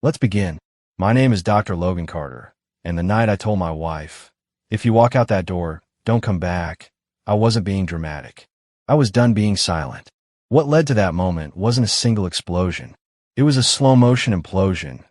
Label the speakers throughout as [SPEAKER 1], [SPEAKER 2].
[SPEAKER 1] Let's begin. My name is Dr. Logan Carter, and the night I told my wife, if you walk out that door, don't come back, I wasn't being dramatic. I was done being silent. What led to that moment wasn't a single explosion. It was a slow-motion implosion.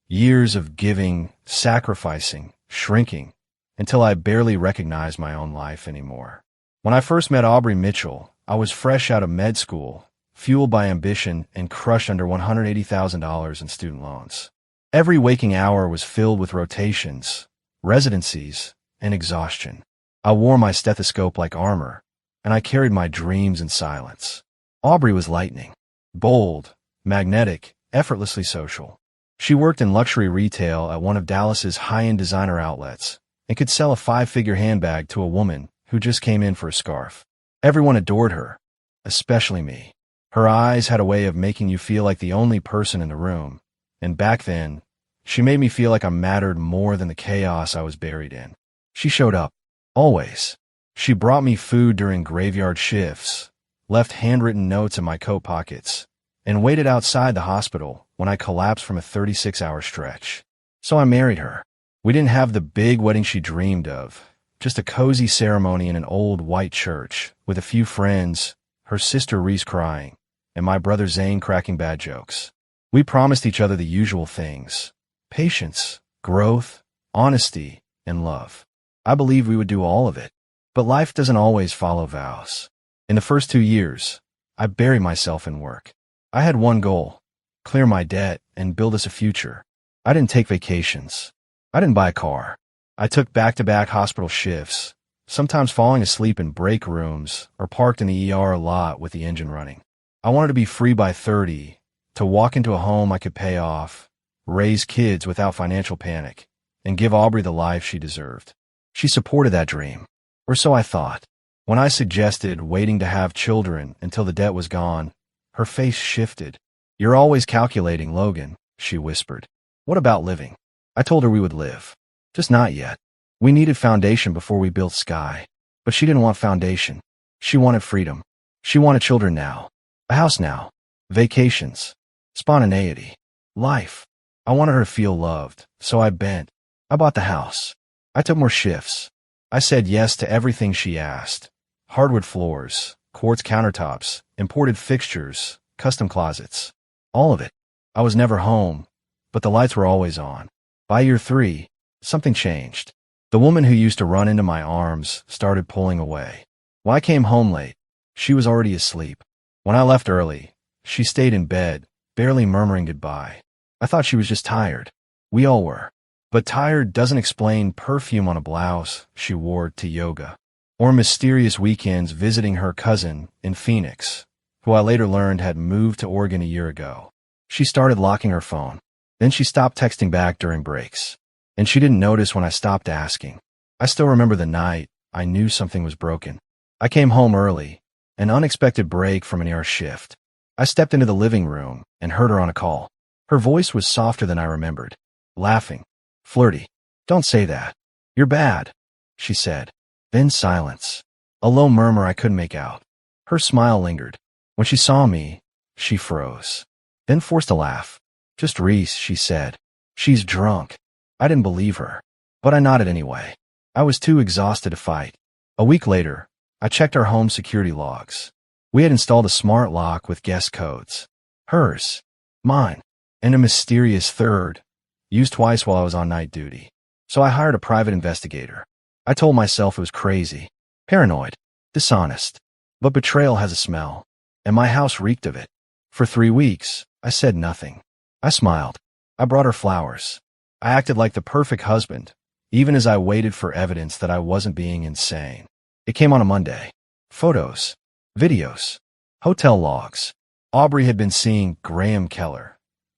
[SPEAKER 1] Years of giving, sacrificing, shrinking, until I barely recognized my own life anymore. When I first met Aubrey Mitchell, I was fresh out of med school, fueled by ambition and crushed under $180,000 in student loans. Every waking hour was filled with rotations, residencies, and exhaustion. I wore my stethoscope like armor, and I carried my dreams in silence. Aubrey was lightning, bold, magnetic, effortlessly social. She worked in luxury retail at one of Dallas's high-end designer outlets and could sell a five-figure handbag to a woman who just came in for a scarf. Everyone adored her, especially me. Her eyes had a way of making you feel like the only person in the room, and back then, she made me feel like I mattered more than the chaos I was buried in. She showed up, always. She brought me food during graveyard shifts, left handwritten notes in my coat pockets, and waited outside the hospital when I collapsed from a 36-hour stretch. So I married her. We didn't have the big wedding she dreamed of, just a cozy ceremony in an old white church with a few friends, her sister Reese crying, and my brother Zane cracking bad jokes. We promised each other the usual things: patience, growth, honesty, and love. I believed we would do all of it. But life doesn't always follow vows. In the first 2 years, I buried myself in work. I had one goal: clear my debt and build us a future. I didn't take vacations. I didn't buy a car. I took back-to-back hospital shifts, sometimes falling asleep in break rooms or parked in the ER a lot with the engine running. I wanted to be free by 30, to walk into a home I could pay off, raise kids without financial panic, and give Aubrey the life she deserved. She supported that dream, or so I thought. When I suggested waiting to have children until the debt was gone, her face shifted. "You're always calculating, Logan," she whispered. "What about living?" I told her we would live. Just not yet. We needed foundation before we built sky. But she didn't want foundation. She wanted freedom. She wanted children now. A house now. Vacations. Spontaneity. Life. I wanted her to feel loved, so I bent. I bought the house. I took more shifts. I said yes to everything she asked. Hardwood floors, quartz countertops, imported fixtures, custom closets. All of it. I was never home, but the lights were always on. By year 3, something changed. The woman who used to run into my arms started pulling away. When I came home late, she was already asleep. When I left early, she stayed in bed, barely murmuring goodbye. I thought she was just tired. We all were. But tired doesn't explain perfume on a blouse she wore to yoga, or mysterious weekends visiting her cousin in Phoenix, who I later learned had moved to Oregon a year ago. She started locking her phone. Then she stopped texting back during breaks. And she didn't notice when I stopped asking. I still remember the night I knew something was broken. I came home early, an unexpected break from an ER shift. I stepped into the living room and heard her on a call. Her voice was softer than I remembered, laughing, flirty. "Don't say that. You're bad," she said. Then silence. A low murmur I couldn't make out. Her smile lingered. When she saw me, she froze. Then forced a laugh. "Just Reese," she said. "She's drunk." I didn't believe her, but I nodded anyway. I was too exhausted to fight. A week later, I checked our home security logs. We had installed a smart lock with guest codes. Hers, mine, and a mysterious third, used twice while I was on night duty. So I hired a private investigator. I told myself it was crazy, paranoid, dishonest. But betrayal has a smell, and my house reeked of it. For 3 weeks, I said nothing. I smiled. I brought her flowers. I acted like the perfect husband, even as I waited for evidence that I wasn't being insane. It came on a Monday. Photos, videos, hotel logs. Aubrey had been seeing Graham Keller,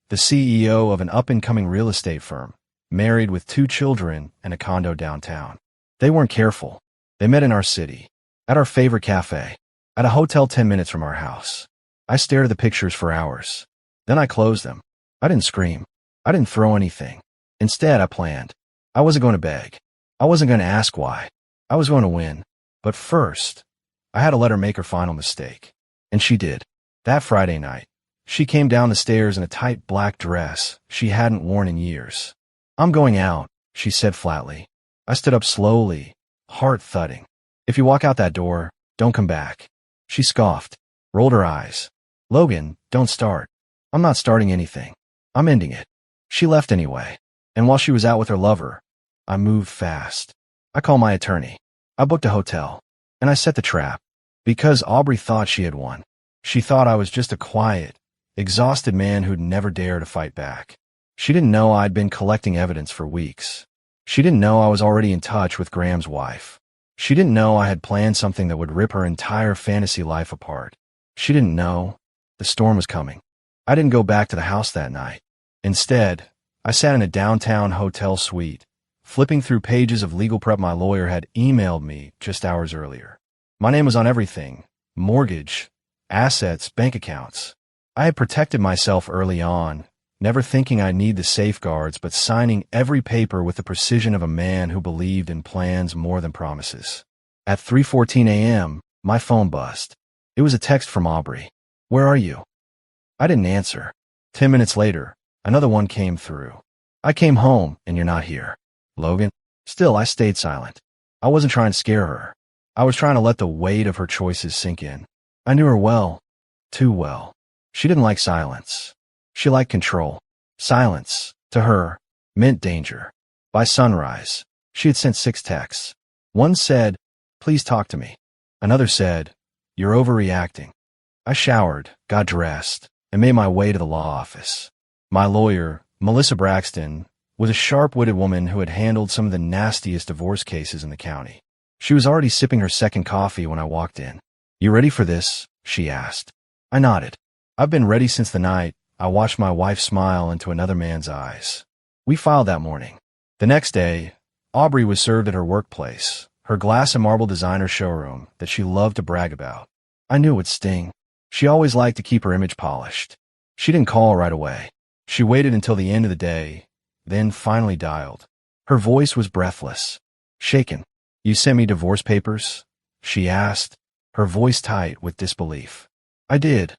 [SPEAKER 1] the CEO of an up-and-coming real estate firm, married with 2 children and a condo downtown. They weren't careful. They met in our city, at our favorite cafe, at a hotel 10 minutes from our house. I stared at the pictures for hours. Then I closed them. I didn't scream. I didn't throw anything. Instead, I planned. I wasn't going to beg. I wasn't going to ask why. I was going to win. But first, I had to let her make her final mistake. And she did. That Friday night, She came down the stairs in a tight black dress she hadn't worn in years. "I'm going out," she said flatly. I stood up slowly, heart thudding. "If you walk out that door, don't come back." She scoffed, rolled her eyes. "Logan, don't start." "I'm not starting anything. I'm ending it." She left anyway. And while she was out with her lover, I moved fast. I called my attorney. I booked a hotel. And I set the trap. Because Aubrey thought she had won. She thought I was just a quiet, exhausted man who'd never dare to fight back. She didn't know I'd been collecting evidence for weeks. She didn't know I was already in touch with Graham's wife. She didn't know I had planned something that would rip her entire fantasy life apart. She didn't know the storm was coming. I didn't go back to the house that night. Instead, I sat in a downtown hotel suite, flipping through pages of legal prep my lawyer had emailed me just hours earlier. My name was on everything: mortgage, assets, bank accounts. I had protected myself early on, never thinking I'd need the safeguards, but signing every paper with the precision of a man who believed in plans more than promises. At 3:14 a.m., my phone buzzed. It was a text from Aubrey. "Where are you?" I didn't answer. 10 minutes later, another one came through. "I came home, and you're not here, Logan." Still, I stayed silent. I wasn't trying to scare her. I was trying to let the weight of her choices sink in. I knew her well, too well. She didn't like silence. She liked control. Silence, to her, meant danger. By sunrise, she had sent 6 texts. One said, "Please talk to me." Another said, "You're overreacting." I showered, got dressed, and made my way to the law office. My lawyer, Melissa Braxton, was a sharp-witted woman who had handled some of the nastiest divorce cases in the county. She was already sipping her second coffee when I walked in. "You ready for this?" she asked. I nodded. "I've been ready since the night I watched my wife smile into another man's eyes." We filed that morning. The next day, Aubrey was served at her workplace, her glass and marble designer showroom that she loved to brag about. I knew it would sting. She always liked to keep her image polished. She didn't call right away. She waited until the end of the day, then finally dialed. Her voice was breathless, shaken. "You sent me divorce papers?" she asked, her voice tight with disbelief. "I did,"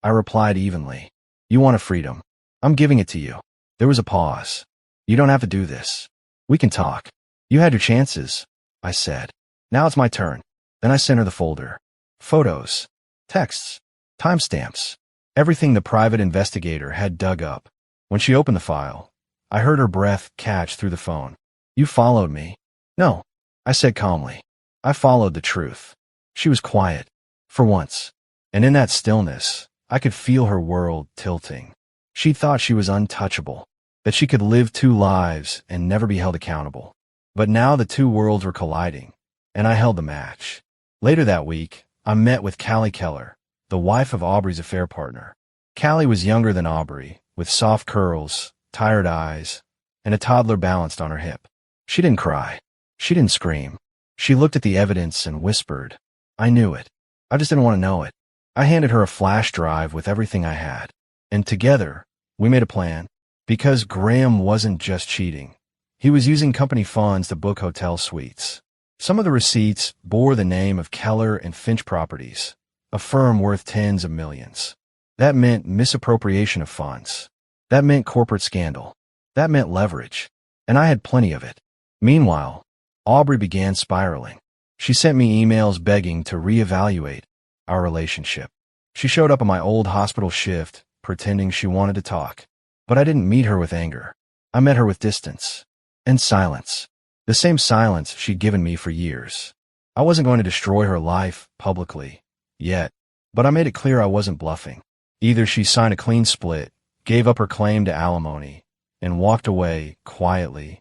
[SPEAKER 1] I replied evenly. "You want a freedom. I'm giving it to you." There was a pause. "You don't have to do this. We can talk. You had your chances," I said. "Now it's my turn." Then I sent her the folder. Photos, texts, timestamps, everything the private investigator had dug up. When she opened the file, I heard her breath catch through the phone. "You followed me." "No," I said calmly. "I followed the truth." She was quiet, for once, and in that stillness, I could feel her world tilting. She thought she was untouchable, that she could live 2 lives and never be held accountable. But now the 2 worlds were colliding, and I held the match. Later that week, I met with Callie Keller, the wife of Aubrey's affair partner. Callie was younger than Aubrey, with soft curls, tired eyes, and a toddler balanced on her hip. She didn't cry. She didn't scream. She looked at the evidence and whispered, "I knew it. I just didn't want to know it." I handed her a flash drive with everything I had. And together, we made a plan. Because Graham wasn't just cheating. He was using company funds to book hotel suites. Some of the receipts bore the name of Keller and Finch Properties, a firm worth tens of millions. That meant misappropriation of funds. That meant corporate scandal. That meant leverage. And I had plenty of it. Meanwhile, Aubrey began spiraling. She sent me emails begging to reevaluate our relationship. She showed up on my old hospital shift, pretending she wanted to talk. But I didn't meet her with anger. I met her with distance. And silence. The same silence she'd given me for years. I wasn't going to destroy her life publicly, yet. But I made it clear I wasn't bluffing. Either she signed a clean split, gave up her claim to alimony, and walked away quietly,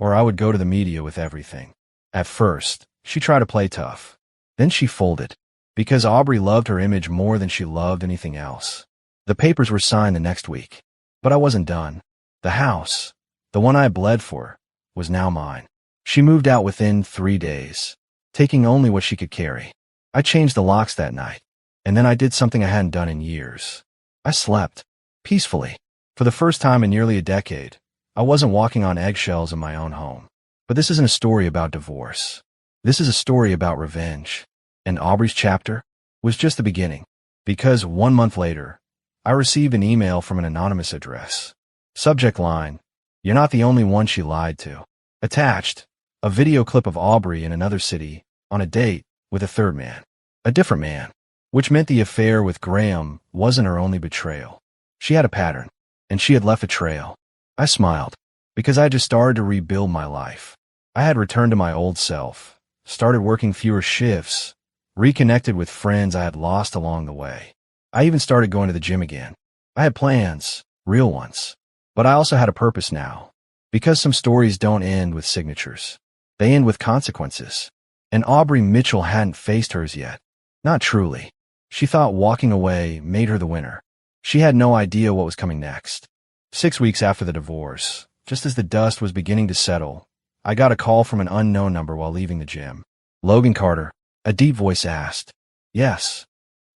[SPEAKER 1] or I would go to the media with everything. At first, she tried to play tough. Then she folded. Because Aubrey loved her image more than she loved anything else. The papers were signed the next week. But I wasn't done. The house, the one I bled for, was now mine. She moved out within 3 days, taking only what she could carry. I changed the locks that night, and then I did something I hadn't done in years. I slept, peacefully. For the first time in nearly a decade, I wasn't walking on eggshells in my own home. But this isn't a story about divorce. This is a story about revenge. And Aubrey's chapter was just the beginning. Because 1 month later, I received an email from an anonymous address. Subject line: "You're not the only one she lied to." Attached: a video clip of Aubrey in another city, on a date, with a third man. A different man. Which meant the affair with Graham wasn't her only betrayal. She had a pattern, and she had left a trail. I smiled, because I had just started to rebuild my life. I had returned to my old self, started working fewer shifts, reconnected with friends I had lost along the way. I even started going to the gym again. I had plans, real ones. But I also had a purpose now. Because some stories don't end with signatures. They end with consequences. And Aubrey Mitchell hadn't faced hers yet. Not truly. She thought walking away made her the winner. She had no idea what was coming next. 6 weeks after the divorce, just as the dust was beginning to settle, I got a call from an unknown number while leaving the gym. "Logan Carter," a deep voice asked. "Yes.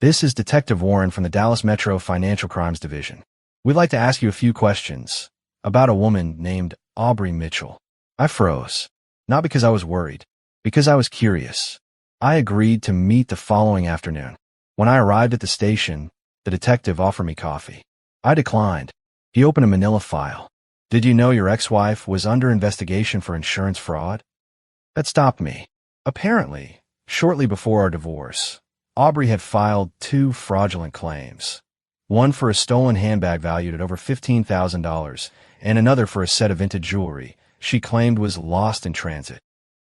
[SPEAKER 1] This is Detective Warren from the Dallas Metro Financial Crimes Division. We'd like to ask you a few questions about a woman named Aubrey Mitchell." I froze. Not because I was worried, because I was curious. I agreed to meet the following afternoon. When I arrived at the station, the detective offered me coffee. I declined. He opened a manila file. "Did you know your ex-wife was under investigation for insurance fraud?" That stopped me. Apparently, shortly before our divorce, Aubrey had filed 2 fraudulent claims. One for a stolen handbag valued at over $15,000, and another for a set of vintage jewelry she claimed was lost in transit.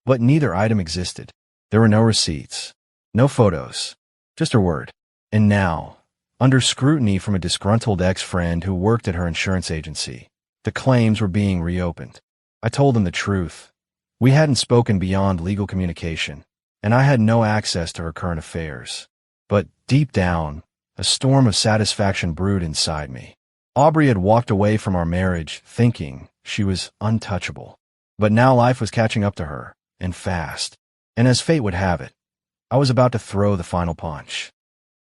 [SPEAKER 1] But neither item existed. There were no receipts, no photos, just her word. And now, under scrutiny from a disgruntled ex-friend who worked at her insurance agency, the claims were being reopened. I told him the truth. We hadn't spoken beyond legal communication, and I had no access to her current affairs. But deep down, a storm of satisfaction brewed inside me. Aubrey had walked away from our marriage thinking she was untouchable. But now life was catching up to her, and fast. And as fate would have it, I was about to throw the final punch.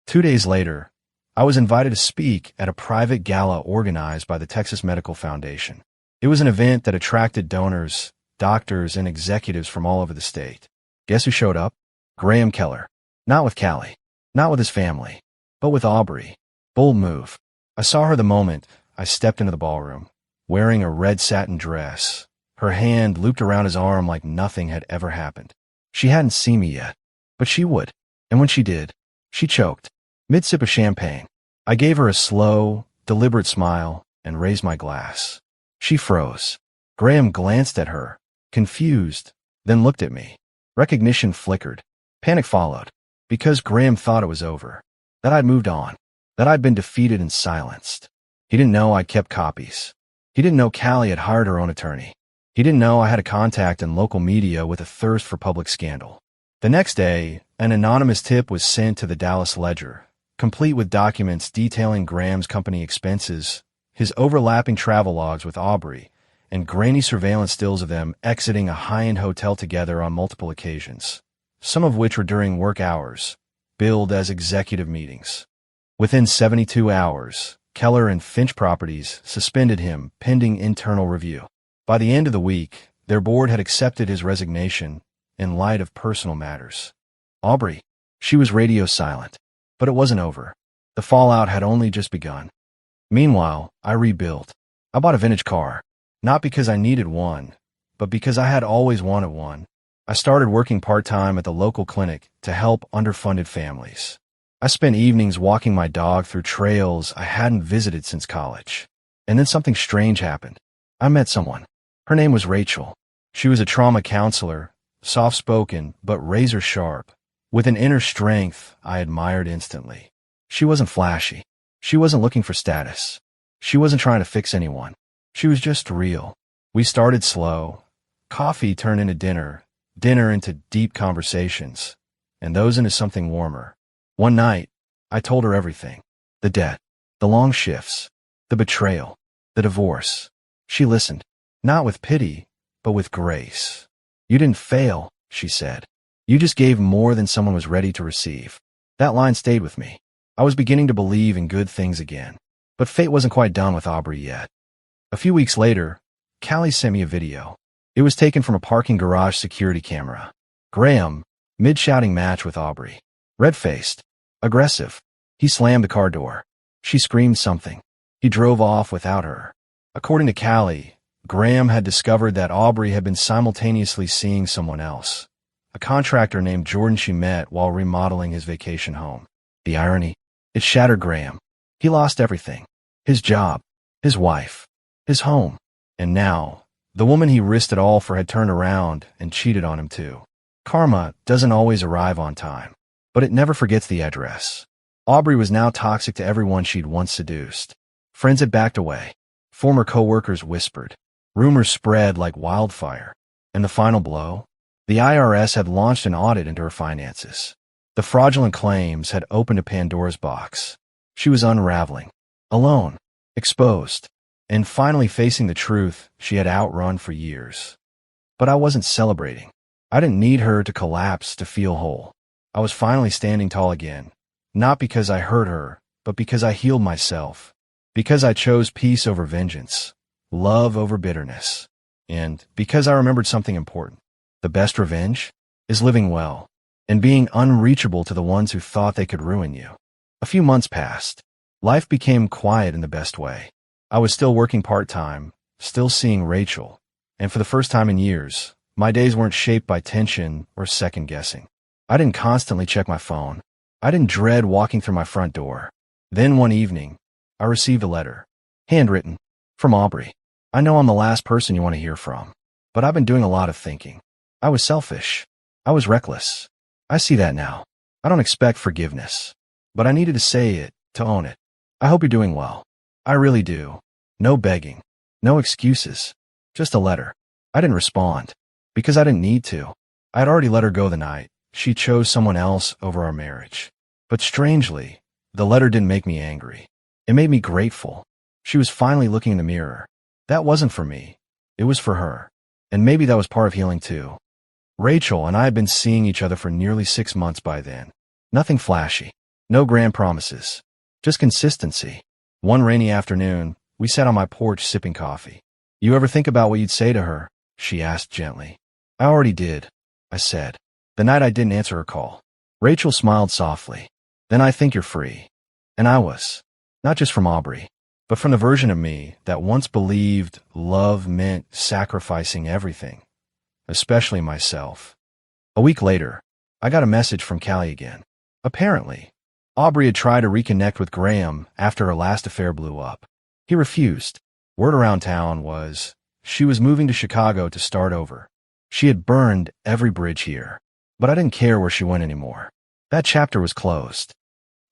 [SPEAKER 1] 2 days later, I was invited to speak at a private gala organized by the Texas Medical Foundation. It was an event that attracted donors, doctors, and executives from all over the state. Guess who showed up? Graham Keller. Not with Callie, not with his family, but with Aubrey. Bold move. I saw her the moment I stepped into the ballroom, wearing a red satin dress, her hand looped around his arm like nothing had ever happened. She hadn't seen me yet, but she would. And when she did, she choked, mid-sip of champagne. I gave her a slow, deliberate smile and raised my glass. She froze. Graham glanced at her, confused, then looked at me. Recognition flickered. Panic followed, because Graham thought it was over, that I'd moved on, that I'd been defeated and silenced. He didn't know I'd kept copies. He didn't know Callie had hired her own attorney. He didn't know I had a contact in local media with a thirst for public scandal. The next day, an anonymous tip was sent to the Dallas Ledger, complete with documents detailing Graham's company expenses, his overlapping travel logs with Aubrey, and grainy surveillance stills of them exiting a high-end hotel together on multiple occasions, some of which were during work hours, billed as executive meetings. Within 72 hours, Keller and Finch Properties suspended him pending internal review. By the end of the week, their board had accepted his resignation in light of personal matters. Aubrey, she was radio silent, but it wasn't over. The fallout had only just begun. Meanwhile, I rebuilt. I bought a vintage car, not because I needed one, but because I had always wanted one. I started working part-time at the local clinic to help underfunded families. I spent evenings walking my dog through trails I hadn't visited since college. And then something strange happened. I met someone. Her name was Rachel. She was a trauma counselor, soft-spoken but razor-sharp, with an inner strength I admired instantly. She wasn't flashy. She wasn't looking for status. She wasn't trying to fix anyone. She was just real. We started slow. Coffee turned into dinner, dinner into deep conversations, and those into something warmer. One night, I told her everything. The debt, the long shifts, the betrayal, the divorce. She listened, not with pity, but with grace. "You didn't fail," she said. "You just gave more than someone was ready to receive." That line stayed with me. I was beginning to believe in good things again. But fate wasn't quite done with Aubrey yet. A few weeks later, Callie sent me a video. It was taken from a parking garage security camera. Graham, mid-shouting match with Aubrey. Red-faced. Aggressive. He slammed the car door. She screamed something. He drove off without her. According to Callie, Graham had discovered that Aubrey had been simultaneously seeing someone else, a contractor named Jordan she met while remodeling his vacation home. The irony, it shattered Graham. He lost everything. His job, his wife, his home. And now, the woman he risked it all for had turned around and cheated on him too. Karma doesn't always arrive on time, but it never forgets the address. Aubrey was now toxic to everyone she'd once seduced. Friends had backed away. Former co-workers whispered. Rumors spread like wildfire. And the final blow? The IRS had launched an audit into her finances. The fraudulent claims had opened a Pandora's box. She was unraveling, alone, exposed, and finally facing the truth she had outrun for years. But I wasn't celebrating. I didn't need her to collapse to feel whole. I was finally standing tall again, not because I hurt her, but because I healed myself, because I chose peace over vengeance, love over bitterness, and because I remembered something important. The best revenge is living well and being unreachable to the ones who thought they could ruin you. A few months passed. Life became quiet in the best way. I was still working part-time, still seeing Rachel, and for the first time in years, my days weren't shaped by tension or second-guessing. I didn't constantly check my phone. I didn't dread walking through my front door. Then one evening, I received a letter, handwritten, from Aubrey. I know I'm the last person you want to hear from, but I've been doing a lot of thinking. I was selfish. I was reckless. I see that now. I don't expect forgiveness, but I needed to say it, to own it. I hope you're doing well. I really do. No begging. No excuses. Just a letter. I didn't respond, because I didn't need to. I had already let her go the night she chose someone else over our marriage. But strangely, the letter didn't make me angry. It made me grateful. She was finally looking in the mirror. That wasn't for me. It was for her. And maybe that was part of healing too. Rachel and I had been seeing each other for nearly 6 months by then. Nothing flashy. No grand promises. Just consistency. One rainy afternoon, we sat on my porch sipping coffee. You ever think about what you'd say to her? She asked gently. I already did, I said, the night I didn't answer her call. Rachel smiled softly. Then I think you're free. And I was. Not just from Aubrey, but from the version of me that once believed love meant sacrificing everything, especially myself. A week later, I got a message from Callie again. Apparently, Aubrey had tried to reconnect with Graham after her last affair blew up. He refused. Word around town was she was moving to Chicago to start over. She had burned every bridge here, but I didn't care where she went anymore. That chapter was closed.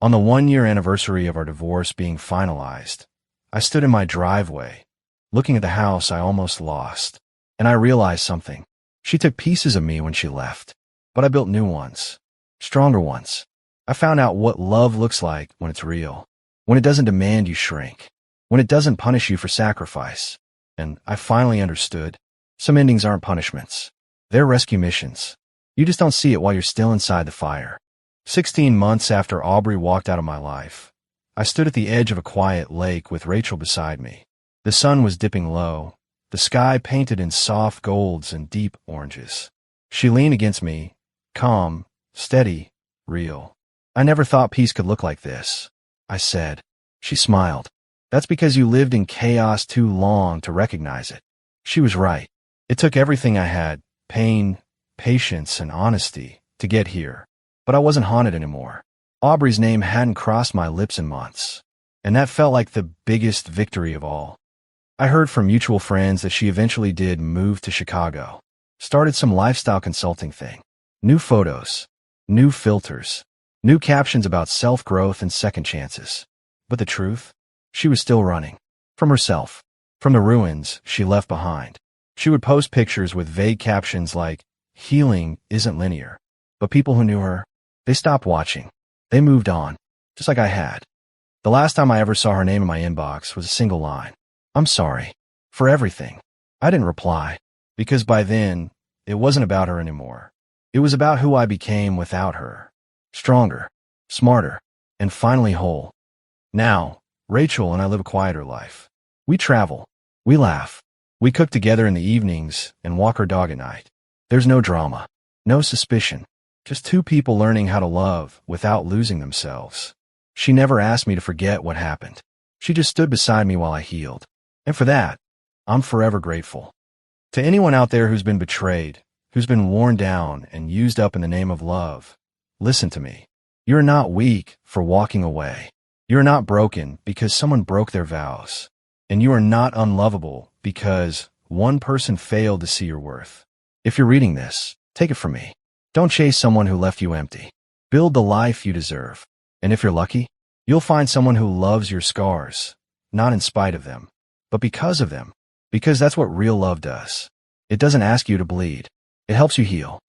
[SPEAKER 1] On the 1-year anniversary of our divorce being finalized, I stood in my driveway, looking at the house I almost lost, and I realized something. She took pieces of me when she left, but I built new ones, stronger ones. I found out what love looks like when it's real, when it doesn't demand you shrink, when it doesn't punish you for sacrifice. And I finally understood. Some endings aren't punishments. They're rescue missions. You just don't see it while you're still inside the fire. 16 months after Aubrey walked out of my life, I stood at the edge of a quiet lake with Rachel beside me. The sun was dipping low, the sky painted in soft golds and deep oranges. She leaned against me, calm, steady, real. I never thought peace could look like this, I said. She smiled. That's because you lived in chaos too long to recognize it. She was right. It took everything I had, pain, patience, and honesty, to get here. But I wasn't haunted anymore. Aubrey's name hadn't crossed my lips in months, and that felt like the biggest victory of all. I heard from mutual friends that she eventually did move to Chicago, started some lifestyle consulting thing. New photos, new filters, new captions about self-growth and second chances. But the truth? She was still running. From herself. From the ruins she left behind. She would post pictures with vague captions like, healing isn't linear. But people who knew her, they stopped watching. They moved on, just like I had. The last time I ever saw her name in my inbox was a single line. I'm sorry. For everything. I didn't reply, because by then, it wasn't about her anymore. It was about who I became without her. Stronger, smarter, and finally whole. Now, Rachel and I live a quieter life. We travel. We laugh. We cook together in the evenings and walk our dog at night. There's no drama. No suspicion. Just two people learning how to love without losing themselves. She never asked me to forget what happened. She just stood beside me while I healed. And for that, I'm forever grateful. To anyone out there who's been betrayed, who's been worn down and used up in the name of love, listen to me. You're not weak for walking away. You're not broken because someone broke their vows. And you are not unlovable because one person failed to see your worth. If you're reading this, take it from me. Don't chase someone who left you empty. Build the life you deserve. And if you're lucky, you'll find someone who loves your scars, not in spite of them, but because of them. Because that's what real love does. It doesn't ask you to bleed. It helps you heal.